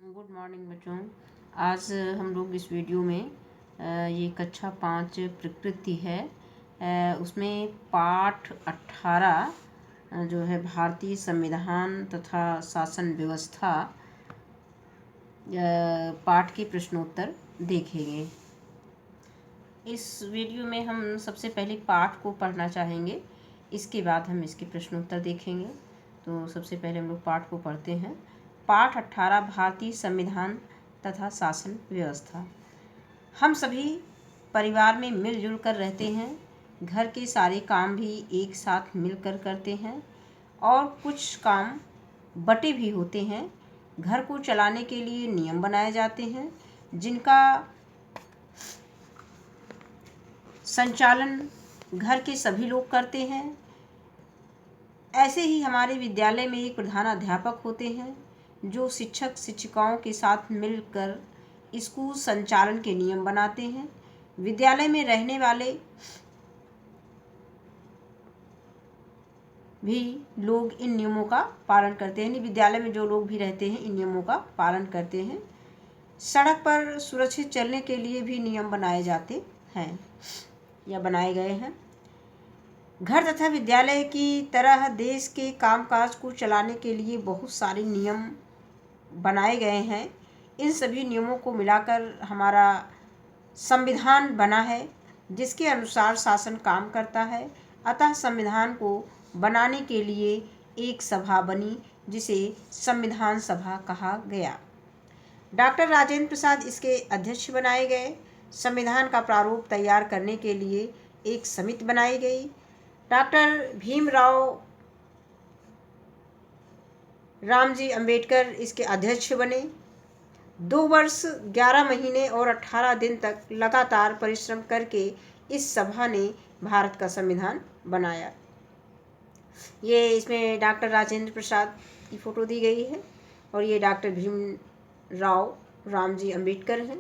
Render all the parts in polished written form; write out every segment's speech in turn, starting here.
Good morning बच्चों। आज हम लोग इस वीडियो में ये कक्षा 5 प्रकृति है, उसमें पाठ 18 जो है भारतीय संविधान तथा शासन व्यवस्था पाठ के प्रश्नोत्तर देखेंगे। इस वीडियो में हम सबसे पहले पाठ को पढ़ना चाहेंगे, इसके बाद हम इसके प्रश्नोत्तर देखेंगे। तो सबसे पहले हम लोग पाठ को पढ़ते हैं। पाठ 18 भारतीय संविधान तथा शासन व्यवस्था। हम सभी परिवार में मिलजुल कर रहते हैं, घर के सारे काम भी एक साथ मिलकर करते हैं और कुछ काम बटे भी होते हैं। घर को चलाने के लिए नियम बनाए जाते हैं जिनका संचालन घर के सभी लोग करते हैं। ऐसे ही हमारे विद्यालय में एक प्रधान अध्यापक होते हैं जो शिक्षक शिक्षिकाओं के साथ मिलकर स्कूल संचालन के नियम बनाते हैं। विद्यालय में रहने वाले भी लोग इन नियमों का पालन करते हैं। विद्यालय में जो लोग भी रहते हैं इन नियमों का पालन करते हैं। सड़क पर सुरक्षित चलने के लिए भी नियम बनाए जाते हैं या बनाए गए हैं। घर तथा विद्यालय की तरह देश के कामकाज को चलाने के लिए बहुत सारे नियम बनाए गए हैं। इन सभी नियमों को मिलाकर हमारा संविधान बना है जिसके अनुसार शासन काम करता है। अतः संविधान को बनाने के लिए एक सभा बनी जिसे संविधान सभा कहा गया। डॉक्टर राजेंद्र प्रसाद इसके अध्यक्ष बनाए गए। संविधान का प्रारूप तैयार करने के लिए एक समिति बनाई गई। डॉक्टर भीमराव रामजी अंबेडकर इसके अध्यक्ष बने। 2 वर्ष 11 महीने और 18 दिन तक लगातार परिश्रम करके इस सभा ने भारत का संविधान बनाया। ये इसमें डॉक्टर राजेंद्र प्रसाद की फ़ोटो दी गई है और ये डॉक्टर भीमराव रामजी अंबेडकर हैं।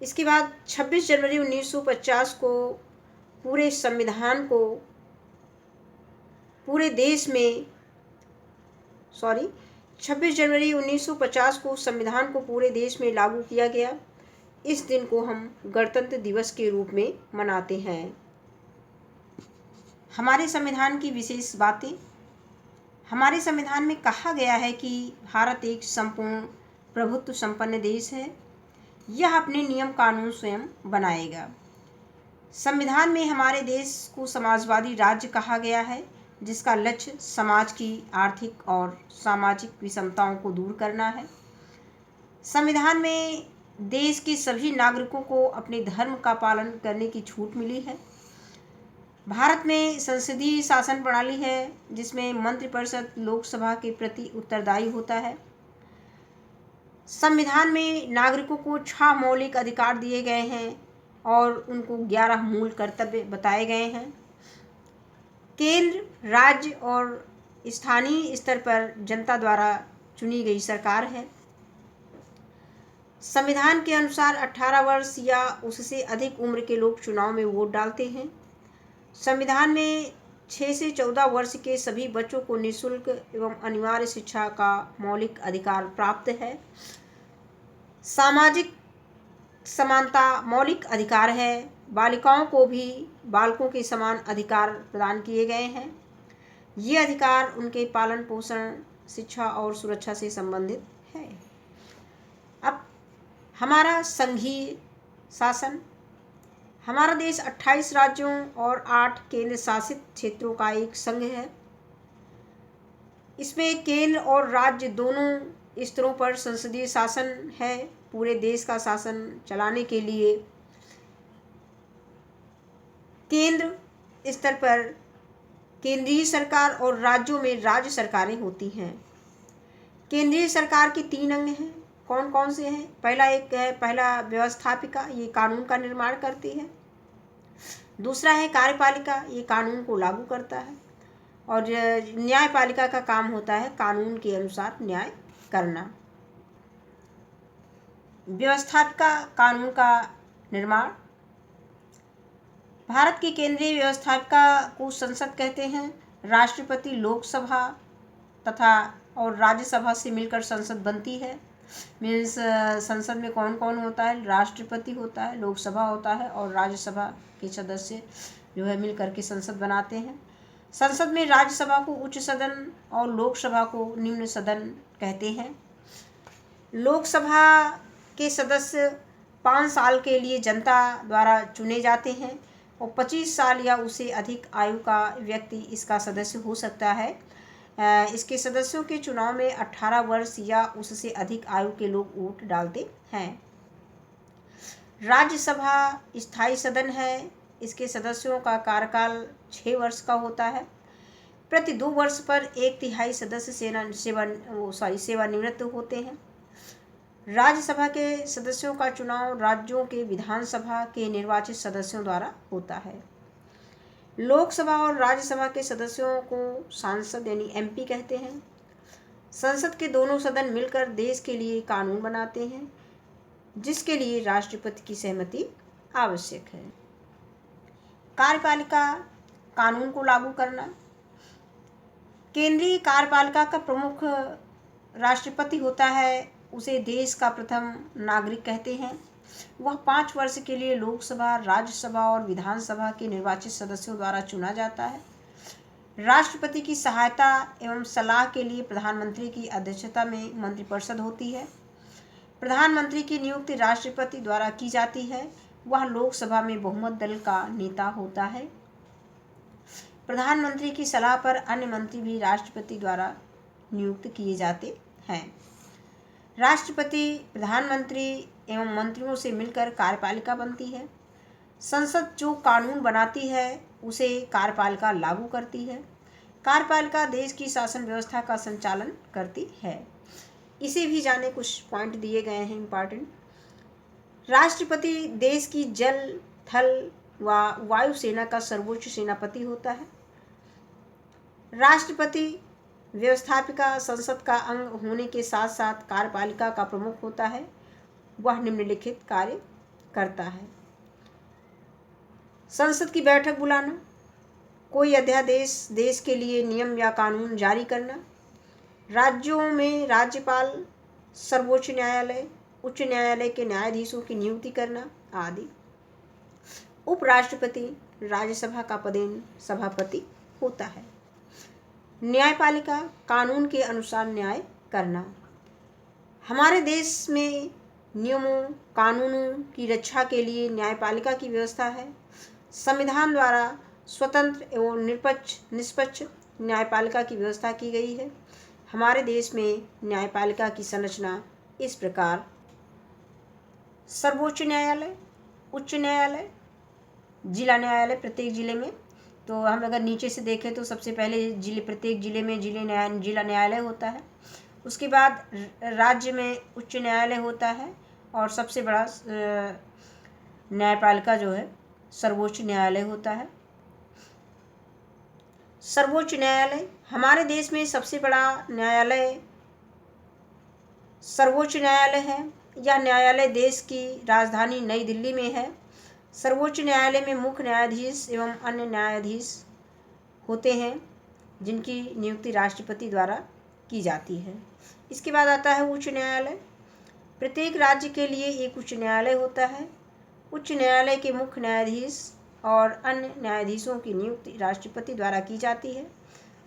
इसके बाद 26 जनवरी 1950 को पूरे संविधान को पूरे देश में 26 जनवरी 1950 को संविधान को पूरे देश में लागू किया गया। इस दिन को हम गणतंत्र दिवस के रूप में मनाते हैं। हमारे संविधान की विशेष बातें। हमारे संविधान में कहा गया है कि भारत एक संपूर्ण प्रभुत्व संपन्न देश है। यह अपने नियम कानून स्वयं बनाएगा। संविधान में हमारे देश को समाजवादी राज्य कहा गया है जिसका लक्ष्य समाज की आर्थिक और सामाजिक विषमताओं को दूर करना है। संविधान में देश के सभी नागरिकों को अपने धर्म का पालन करने की छूट मिली है। भारत में संसदीय शासन प्रणाली है जिसमें मंत्रिपरिषद लोकसभा के प्रति उत्तरदायी होता है। संविधान में नागरिकों को 6 मौलिक अधिकार दिए गए हैं और उनको 11 मूल कर्तव्य बताए गए हैं। केंद्र, राज्य और स्थानीय स्तर पर जनता द्वारा चुनी गई सरकार है। संविधान के अनुसार 18 वर्ष या उससे अधिक उम्र के लोग चुनाव में वोट डालते हैं। संविधान में 6 से 14 वर्ष के सभी बच्चों को निःशुल्क एवं अनिवार्य शिक्षा का मौलिक अधिकार प्राप्त है। सामाजिक समानता मौलिक अधिकार है। बालिकाओं को भी बालकों के समान अधिकार प्रदान किए गए हैं। ये अधिकार उनके पालन पोषण, शिक्षा और सुरक्षा से संबंधित है। अब हमारा संघीय शासन। हमारा देश 28 राज्यों और 8 केंद्र शासित क्षेत्रों का एक संघ है। इसमें केंद्र और राज्य दोनों स्तरों पर संसदीय शासन है। पूरे देश का शासन चलाने के लिए केंद्र स्तर पर केंद्रीय सरकार और राज्यों में राज्य सरकारें होती हैं। केंद्रीय सरकार के 3 अंग हैं। कौन कौन से हैं? पहला व्यवस्थापिका, ये कानून का निर्माण करती है। दूसरा है कार्यपालिका, ये कानून को लागू करता है। और न्यायपालिका का काम होता है कानून के अनुसार न्याय करना। व्यवस्थापिका कानून का निर्माण। भारत की केंद्रीय व्यवस्थापिका को संसद कहते हैं। राष्ट्रपति लोकसभा तथा और राज्यसभा से मिलकर संसद बनती है। मीन्स संसद में कौन कौन होता है? राष्ट्रपति होता है, लोकसभा होता है और राज्यसभा के सदस्य जो है मिल करके संसद बनाते हैं। संसद में राज्यसभा को उच्च सदन और लोकसभा को निम्न सदन कहते हैं। लोकसभा के सदस्य 5 साल के लिए जनता द्वारा चुने जाते हैं और 25 साल या उससे अधिक आयु का व्यक्ति इसका सदस्य हो सकता है। इसके सदस्यों के चुनाव में 18 वर्ष या उससे अधिक आयु के लोग वोट डालते हैं। राज्यसभा स्थायी सदन है। इसके सदस्यों का कार्यकाल 6 वर्ष का होता है। प्रति 2 वर्ष पर 1/3 सदस्य सेवानिवृत्त होते हैं। राज्यसभा के सदस्यों का चुनाव राज्यों के विधानसभा के निर्वाचित सदस्यों द्वारा होता है। लोकसभा और राज्यसभा के सदस्यों को सांसद यानी एमपी कहते हैं। संसद के दोनों सदन मिलकर देश के लिए कानून बनाते हैं, जिसके लिए राष्ट्रपति की सहमति आवश्यक है। कार्यपालिका कानून को लागू करना। केंद्रीय कार्यपालिका का प्रमुख राष्ट्रपति होता है। उसे देश का प्रथम नागरिक कहते हैं। वह 5 वर्ष के लिए लोकसभा, राज्यसभा और विधानसभा के निर्वाचित सदस्यों द्वारा चुना जाता है। राष्ट्रपति की सहायता एवं सलाह के लिए प्रधानमंत्री की अध्यक्षता में मंत्रिपरिषद होती है। प्रधानमंत्री की नियुक्ति राष्ट्रपति द्वारा की जाती है। वह लोकसभा में बहुमत दल का नेता होता है। प्रधानमंत्री की सलाह पर अन्य मंत्री भी राष्ट्रपति द्वारा नियुक्त किए जाते हैं। राष्ट्रपति, प्रधानमंत्री एवं मंत्रियों से मिलकर कार्यपालिका बनती है। संसद जो कानून बनाती है उसे कार्यपालिका लागू करती है। कार्यपालिका देश की शासन व्यवस्था का संचालन करती है। इसे भी जाने, कुछ पॉइंट दिए गए हैं इम्पॉर्टेंट। राष्ट्रपति देश की जल, थल व वायु सेना का सर्वोच्च सेनापति होता है। राष्ट्रपति व्यवस्थापिका संसद का अंग होने के साथ साथ कार्यपालिका का प्रमुख होता है। वह निम्नलिखित कार्य करता है। संसद की बैठक बुलाना, कोई अध्यादेश देश के लिए नियम या कानून जारी करना, राज्यों में राज्यपाल, सर्वोच्च न्यायालय, उच्च न्यायालय के न्यायाधीशों की नियुक्ति करना आदि। उपराष्ट्रपति राज्यसभा का पदेन सभापति होता है। न्यायपालिका कानून के अनुसार न्याय करना। हमारे देश में नियमों, कानूनों की रक्षा के लिए न्यायपालिका की व्यवस्था है। संविधान द्वारा स्वतंत्र एवं निष्पक्ष न्यायपालिका की व्यवस्था की गई है। हमारे देश में न्यायपालिका की संरचना इस प्रकार: सर्वोच्च न्यायालय, उच्च न्यायालय, जिला न्यायालय प्रत्येक जिले में। तो हम अगर नीचे से देखें तो सबसे पहले प्रत्येक जिले में जिला न्यायालय होता है। उसके बाद राज्य में उच्च न्यायालय होता है और सबसे बड़ा न्यायपालिका जो है सर्वोच्च न्यायालय होता है। सर्वोच्च न्यायालय हमारे देश में सबसे बड़ा न्यायालय सर्वोच्च न्यायालय है। यह न्यायालय देश की राजधानी नई दिल्ली में है। सर्वोच्च न्यायालय में मुख्य न्यायाधीश एवं अन्य न्यायाधीश होते हैं, जिनकी नियुक्ति राष्ट्रपति द्वारा की जाती है। इसके बाद आता है उच्च न्यायालय। प्रत्येक राज्य के लिए एक उच्च न्यायालय होता है। उच्च न्यायालय के मुख्य न्यायाधीश और अन्य न्यायाधीशों की नियुक्ति राष्ट्रपति द्वारा की जाती है।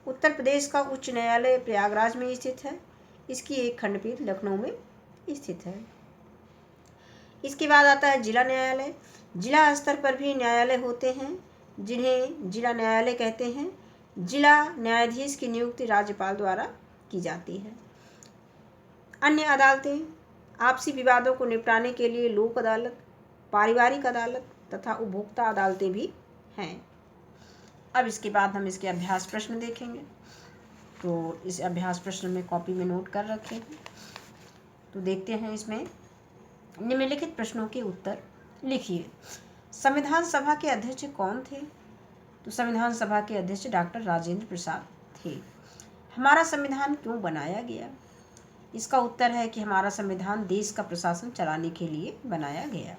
उत्तर प्रदेश का उच्च न्यायालय प्रयागराज में स्थित है। इसकी एक खंडपीठ लखनऊ में स्थित है। इसके बाद आता है जिला न्यायालय। जिला स्तर पर भी न्यायालय होते हैं, जिन्हें जिला न्यायालय कहते हैं। जिला न्यायाधीश की नियुक्ति राज्यपाल द्वारा की जाती है। अन्य अदालतें आपसी विवादों को निपटाने के लिए लोक अदालत, पारिवारिक अदालत तथा उपभोक्ता अदालतें भी हैं। अब इसके बाद हम इसके अभ्यास प्रश्न देखेंगे। तो इस अभ्यास प्रश्न में कॉपी में नोट कर रखे हैं। तो देखते हैं, इसमें निम्नलिखित प्रश्नों के उत्तर लिखिए। संविधान सभा के अध्यक्ष कौन थे? तो संविधान सभा के अध्यक्ष डॉक्टर राजेंद्र प्रसाद थे। हमारा संविधान क्यों बनाया गया? इसका उत्तर है कि हमारा संविधान देश का प्रशासन चलाने के लिए बनाया गया।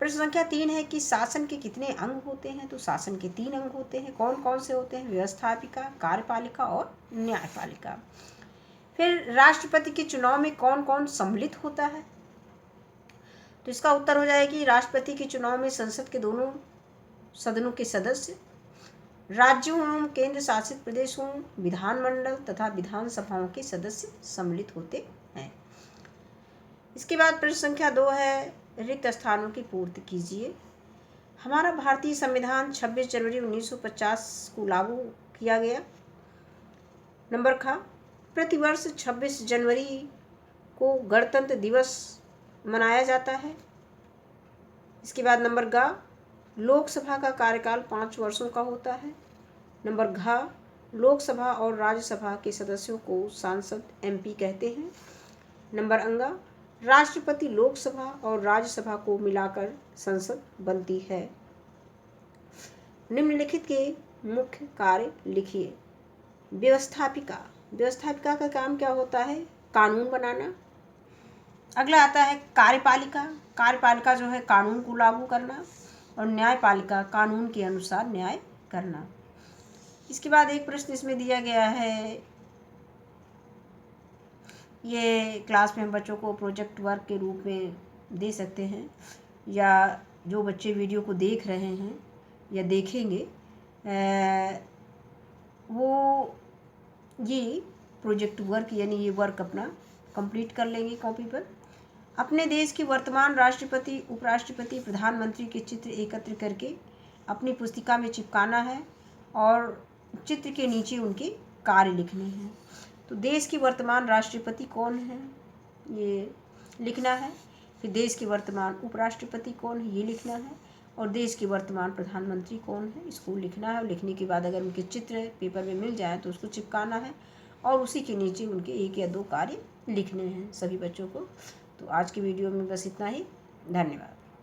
प्रश्न संख्या 3 है कि शासन के कितने अंग होते हैं? तो शासन के 3 अंग होते हैं। कौन कौन से होते हैं? व्यवस्थापिका, कार्यपालिका और न्यायपालिका। फिर राष्ट्रपति के चुनाव में कौन कौन सम्मिलित होता है? तो इसका उत्तर हो जाएगा कि राष्ट्रपति के चुनाव में संसद के दोनों सदनों के सदस्य, राज्यों एवं केंद्र शासित प्रदेशों, विधानमंडल तथा विधानसभाओं के सदस्य सम्मिलित होते हैं। इसके बाद प्रश्न संख्या 2 है, रिक्त स्थानों की पूर्ति कीजिए। हमारा भारतीय संविधान 26 जनवरी 1950 को लागू किया गया। नंबर ख, प्रतिवर्ष 26 जनवरी को गणतंत्र दिवस मनाया जाता है। इसके बाद नंबर ग, लोकसभा का कार्यकाल 5 वर्षों का होता है। नंबर घ, लोकसभा और राज्यसभा के सदस्यों को सांसद MP कहते हैं। नंबर अंगा, राष्ट्रपति लोकसभा और राज्यसभा को मिलाकर संसद बनती है। निम्नलिखित के मुख्य कार्य लिखिए। व्यवस्थापिका, व्यवस्थापिका का काम क्या होता है? कानून बनाना। अगला आता है कार्यपालिका, कार्यपालिका जो है कानून को लागू करना। और न्यायपालिका, कानून के अनुसार न्याय करना। इसके बाद एक प्रश्न इसमें दिया गया है, ये क्लास में हम बच्चों को प्रोजेक्ट वर्क के रूप में दे सकते हैं, या जो बच्चे वीडियो को देख रहे हैं या देखेंगे वो ये प्रोजेक्ट वर्क यानी ये वर्क अपना कंप्लीट कर लेंगे कॉपी पर। अपने देश के वर्तमान राष्ट्रपति, उपराष्ट्रपति, प्रधानमंत्री के चित्र एकत्र करके अपनी पुस्तिका में चिपकाना है और चित्र के नीचे उनके कार्य लिखने हैं। तो देश के वर्तमान राष्ट्रपति कौन है ये लिखना है, फिर देश के वर्तमान उपराष्ट्रपति कौन है ये लिखना है, और देश के वर्तमान प्रधानमंत्री कौन है इसको लिखना है। और लिखने के बाद अगर उनके चित्र पेपर में मिल जाए तो उसको चिपकाना है और उसी के नीचे उनके 1 या 2 कार्य लिखने हैं सभी बच्चों को। तो आज की वीडियो में बस इतना ही। धन्यवाद।